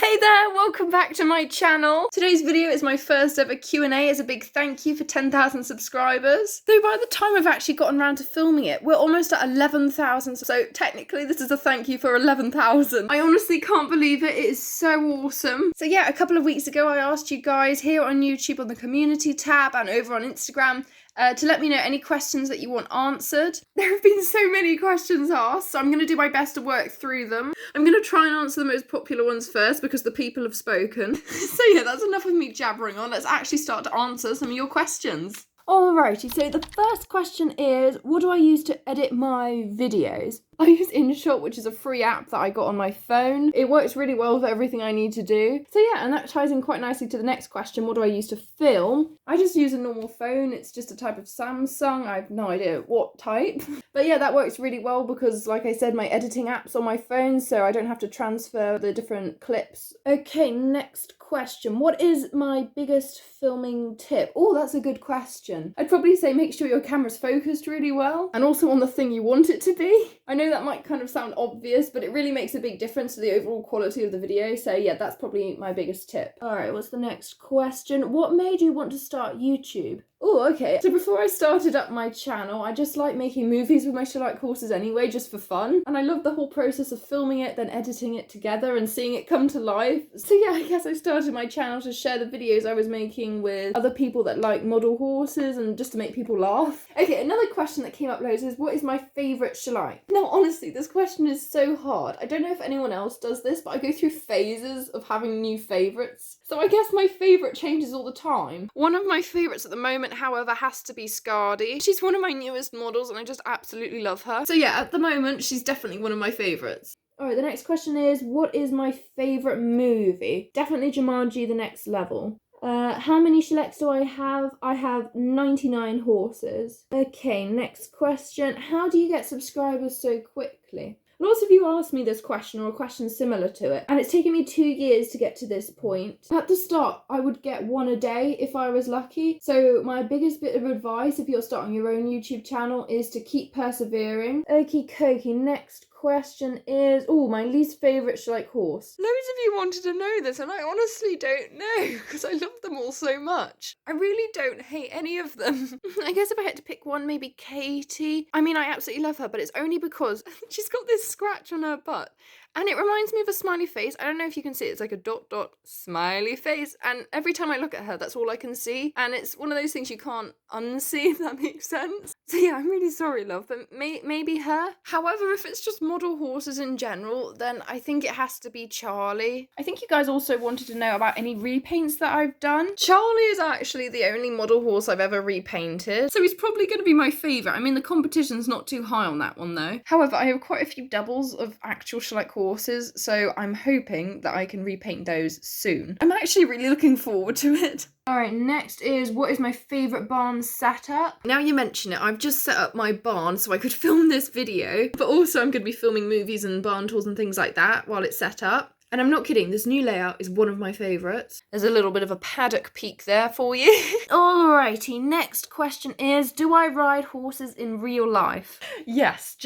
Hey there, welcome back to my channel. Today's video is my first ever Q&A as a big thank you for 10,000 subscribers. Though by the time I've actually gotten around to filming it, we're almost at 11,000, so technically this is a thank you for 11,000. I honestly can't believe it, it is so awesome. So yeah, a couple of weeks ago I asked you guys here on YouTube on the community tab and over on Instagram to let me know any questions that you want answered. There have been so many questions asked, so I'm going to do my best to work through them. I'm going to try and answer the most popular ones first because the people have spoken. So yeah, that's enough of me jabbering on. Let's actually start to answer some of your questions. Alrighty, so the first question is, what do I use to edit my videos? I use InShot, which is a free app that I got on my phone. It works really well for everything I need to do. So yeah, and that ties in quite nicely to the next question, what do I use to film? I just use a normal phone, it's just a type of Samsung, I have no idea what type. But yeah, that works really well because, like I said, my editing app's on my phone, so I don't have to transfer the different clips. Okay, next question. What is my biggest filming tip? Oh, that's a good question. I'd probably say make sure your camera's focused really well and also on the thing you want it to be. I know that might kind of sound obvious, but it really makes a big difference to the overall quality of the video. So yeah, that's probably my biggest tip. All right, what's the next question? What made you want to start YouTube? Oh, okay. So before I started up my channel, I just like making movies with my Schleich horses anyway, just for fun. And I love the whole process of filming it, then editing it together and seeing it come to life. So yeah, I guess I started my channel to share the videos I was making with other people that like model horses and just to make people laugh. Okay, another question that came up loads is, what is my favourite Schleich? Now, honestly, this question is so hard. I don't know if anyone else does this, but I go through phases of having new favourites. So I guess my favourite changes all the time. One of my favourites at the moment, however, has to be Scardy. She's one of my newest models and I just absolutely love her. So yeah, at the moment, she's definitely one of my favourites. Alright, the next question is, what is my favourite movie? Definitely Jumanji: The Next Level. How many Schleichs do I have? I have 99 horses. Okay, next question. How do you get subscribers so quickly? Lots of you asked me this question or a question similar to it, and it's taken me 2 years to get to this point. At the start, I would get one a day if I was lucky. So my biggest bit of advice if you're starting your own YouTube channel is to keep persevering. Okie dokie, next question is, my least favourite Schleich horse. Loads of you wanted to know this and I honestly don't know because I love them all so much. I really don't hate any of them. I guess if I had to pick one, maybe Katie. I mean, I absolutely love her, but it's only because she's got this scratch on her butt and it reminds me of a smiley face. I don't know if you can see it. It's like a dot smiley face, and every time I look at her, that's all I can see, and it's one of those things you can't unsee, if that makes sense. So yeah, I'm really sorry, love, but maybe her. However, if it's just model horses in general, then I think it has to be Charlie. I think you guys also wanted to know about any repaints that I've done. Charlie is actually the only model horse I've ever repainted, so he's probably going to be my favourite. I mean, the competition's not too high on that one though. However, I have quite a few doubles of actual Schleich horses, so I'm hoping that I can repaint those soon. I'm actually really looking forward to it. Alright, next is, what is my favourite barn setup? Now you mention it, I've just set up my barn so I could film this video, but also I'm going to be filming movies and barn tours and things like that while it's set up. And I'm not kidding, this new layout is one of my favourites. There's a little bit of a paddock peek there for you. Alrighty, next question is, do I ride horses in real life? Yes,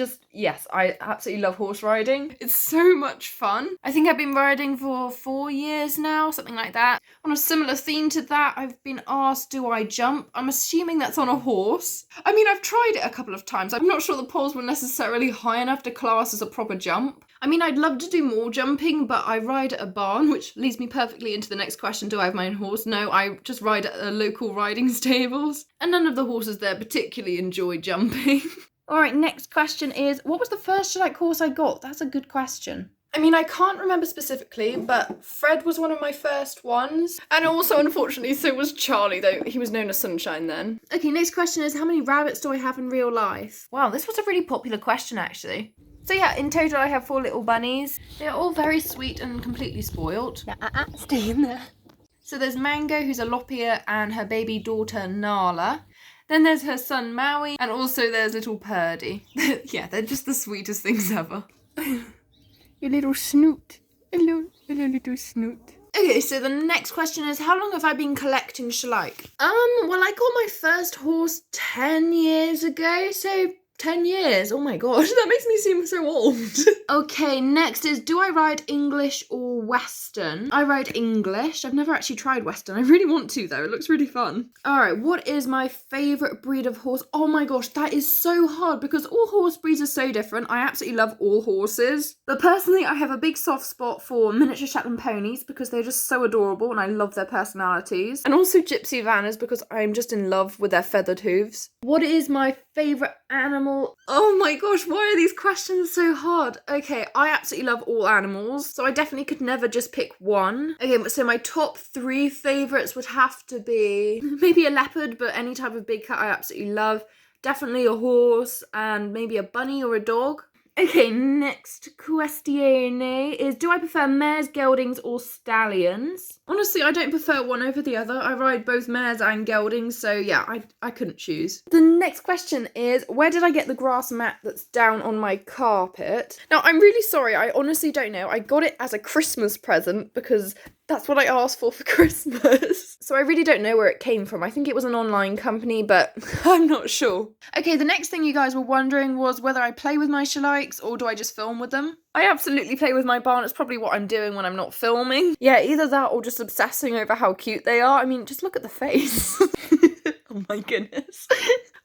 I absolutely love horse riding. It's so much fun. I think I've been riding for 4 years now, something like that. On a similar theme to that, I've been asked, do I jump? I'm assuming that's on a horse. I mean, I've tried it a couple of times. I'm not sure the poles were necessarily high enough to class as a proper jump. I mean, I'd love to do more jumping, but I ride at a barn, which leads me perfectly into the next question, do I have my own horse? No, I just ride at a local riding stables. And none of the horses there particularly enjoy jumping. Alright, next question is, what was the first Schleich horse I got? That's a good question. I mean, I can't remember specifically, but Fred was one of my first ones. And also, unfortunately, so was Charlie, though he was known as Sunshine then. Okay, next question is, how many rabbits do I have in real life? Wow, this was a really popular question, actually. So yeah, in total I have 4 little bunnies. They're all very sweet and completely spoilt. Stay in there. So there's Mango, who's a lop-ear, and her baby daughter Nala. Then there's her son Maui, and also there's little Purdy. Yeah, they're just the sweetest things ever. Your little snoot. Hello little snoot. Okay, so the next question is, how long have I been collecting Schleich? Well, I got my first horse 10 years ago, so 10 years. Oh my gosh, that makes me seem so old. Okay, next is, do I ride English or Western? I ride English. I've never actually tried Western. I really want to though. It looks really fun. All right, what is my favorite breed of horse? Oh my gosh, that is so hard because all horse breeds are so different. I absolutely love all horses. But personally, I have a big soft spot for miniature Shetland ponies because they're just so adorable and I love their personalities. And also gypsy vannas because I'm just in love with their feathered hooves. What is my favorite animal? Oh my gosh, why are these questions so hard? Okay, I absolutely love all animals, so I definitely could never just pick one. Okay, so my top 3 favorites would have to be maybe a leopard, but any type of big cat I absolutely love. Definitely a horse and maybe a bunny or a dog. Okay, next question is, do I prefer mares, geldings or stallions? Honestly, I don't prefer one over the other. I ride both mares and geldings, so yeah, I couldn't choose. The next question is, where did I get the grass mat that's down on my carpet? Now, I'm really sorry, I honestly don't know. I got it as a Christmas present because that's what I asked for Christmas. So I really don't know where it came from. I think it was an online company, but I'm not sure. Okay, the next thing you guys were wondering was whether I play with my Schleichs or do I just film with them? I absolutely play with my barn. It's probably what I'm doing when I'm not filming. Yeah, either that or just obsessing over how cute they are. I mean, just look at the face. Oh my goodness.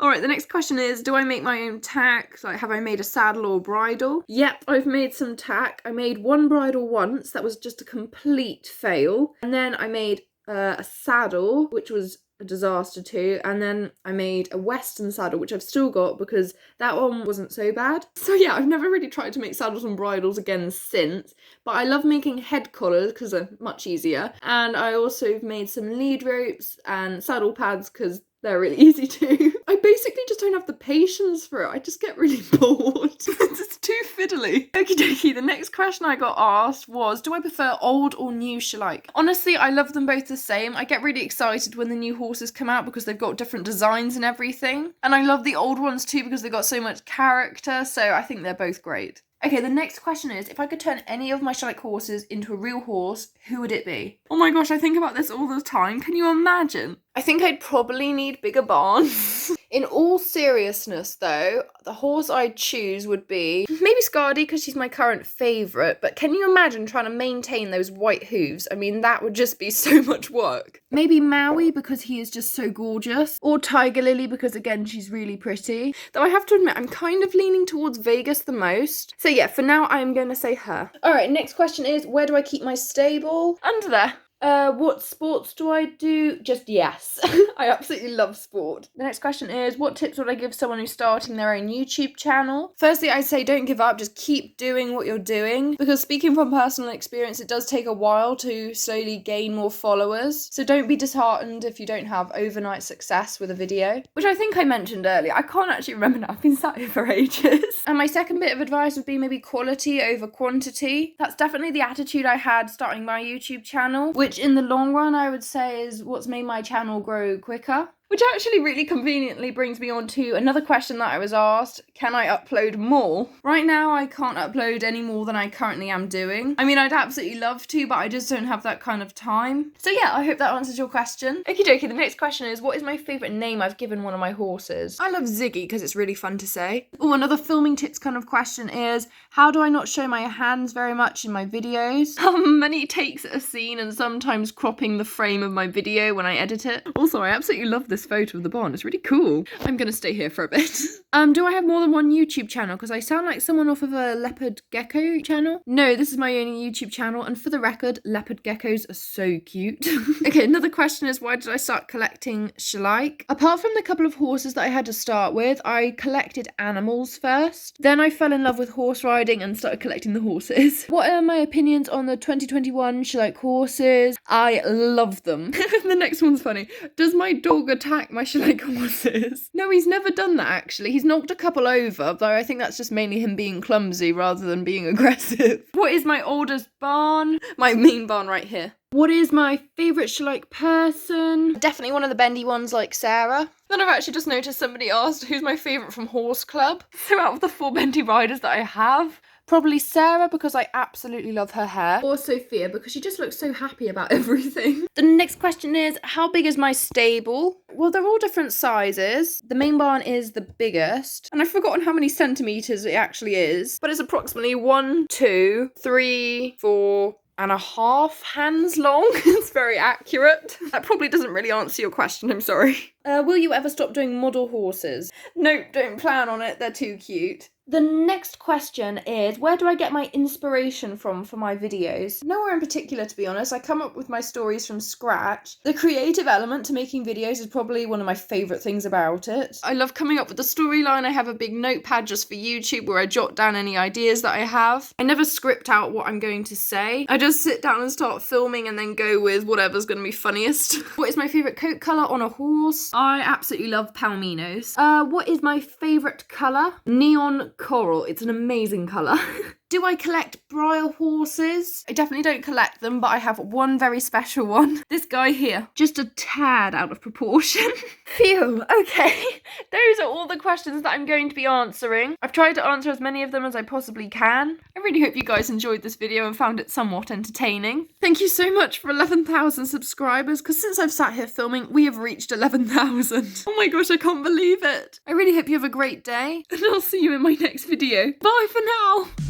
All right, the next question is, do I make my own tack? Like, have I made a saddle or bridle? Yep, I've made some tack. I made one bridle once. That was just a complete fail. And then I made a saddle, which was a disaster too. And then I made a Western saddle, which I've still got because that one wasn't so bad. So yeah, I've never really tried to make saddles and bridles again since, but I love making head collars because they're much easier. And I also made some lead ropes and saddle pads because they're really easy too. I basically just don't have the patience for it. I just get really bored. It's too fiddly. Okie dokie, the next question I got asked was, do I prefer old or new Schleich? Honestly, I love them both the same. I get really excited when the new horses come out because they've got different designs and everything. And I love the old ones too because they've got so much character, so I think they're both great. Okay, the next question is, if I could turn any of my Schleich horses into a real horse, who would it be? Oh my gosh, I think about this all the time. Can you imagine? I think I'd probably need bigger barns. In all seriousness though, the horse I'd choose would be maybe Scardy because she's my current favourite, but can you imagine trying to maintain those white hooves? I mean, that would just be so much work. Maybe Maui because he is just so gorgeous, or Tiger Lily because again, she's really pretty. Though I have to admit, I'm kind of leaning towards Vegas the most. So yeah, for now, I'm going to say her. All right, next question is, where do I keep my stable? Under there. What sports do I do? Just yes. I absolutely love sport. The next question is, what tips would I give someone who's starting their own YouTube channel? Firstly, I'd say don't give up, just keep doing what you're doing. Because speaking from personal experience, it does take a while to slowly gain more followers. So don't be disheartened if you don't have overnight success with a video, which I think I mentioned earlier. I can't actually remember now, I've been sat here for ages. And my second bit of advice would be maybe quality over quantity. That's definitely the attitude I had starting my YouTube channel, which in the long run I would say is what's made my channel grow quicker. Which actually really conveniently brings me on to another question that I was asked. Can I upload more? Right now, I can't upload any more than I currently am doing. I mean, I'd absolutely love to, but I just don't have that kind of time. So yeah, I hope that answers your question. Okie dokie, the next question is, what is my favourite name I've given one of my horses? I love Ziggy because it's really fun to say. Oh, another filming tips kind of question is, how do I not show my hands very much in my videos? Many takes at a scene and sometimes cropping the frame of my video when I edit it. Also, I absolutely love this photo of the barn. It's really cool. I'm gonna stay here for a bit. Do I have more than one YouTube channel? Because I sound like someone off of a leopard gecko channel. No, this is my only YouTube channel, and for the record, leopard geckos are so cute. Okay, another question is, why did I start collecting Schleich? Apart from the couple of horses that I had to start with, I collected animals first. Then I fell in love with horse riding and started collecting the horses. What are my opinions on the 2021 Schleich horses? I love them. The next one's funny. Does my dog attack my Schleich horses? No, he's never done that actually. He's knocked a couple over, though I think that's just mainly him being clumsy rather than being aggressive. What is my oldest barn? My main barn right here. What is my favourite Schleich person? Definitely one of the bendy ones like Sarah. Then I've actually just noticed somebody asked who's my favourite from Horse Club. So out of the 4 bendy riders that I have, Probably Sarah, because I absolutely love her hair. Or Sophia, because she just looks so happy about everything. The next question is, how big is my stable? Well, they're all different sizes. The main barn is the biggest, and I've forgotten how many centimetres it actually is, but it's approximately 1, 2, 3, 4.5 hands long. It's very accurate. That probably doesn't really answer your question, I'm sorry. Will you ever stop doing model horses? Nope, don't plan on it, they're too cute. The next question is, where do I get my inspiration from for my videos? Nowhere in particular, to be honest. I come up with my stories from scratch. The creative element to making videos is probably one of my favourite things about it. I love coming up with the storyline. I have a big notepad just for YouTube where I jot down any ideas that I have. I never script out what I'm going to say. I just sit down and start filming and then go with whatever's going to be funniest. What is my favourite coat colour on a horse? I absolutely love palminos. What is my favourite colour? Neon coral. It's an amazing colour. Do I collect Breyer horses? I definitely don't collect them, but I have one very special one. This guy here. Just a tad out of proportion. Phew, okay. Those are all the questions that I'm going to be answering. I've tried to answer as many of them as I possibly can. I really hope you guys enjoyed this video and found it somewhat entertaining. Thank you so much for 11,000 subscribers, because since I've sat here filming, we have reached 11,000. Oh my gosh, I can't believe it. I really hope you have a great day, and I'll see you in my next video. Bye for now.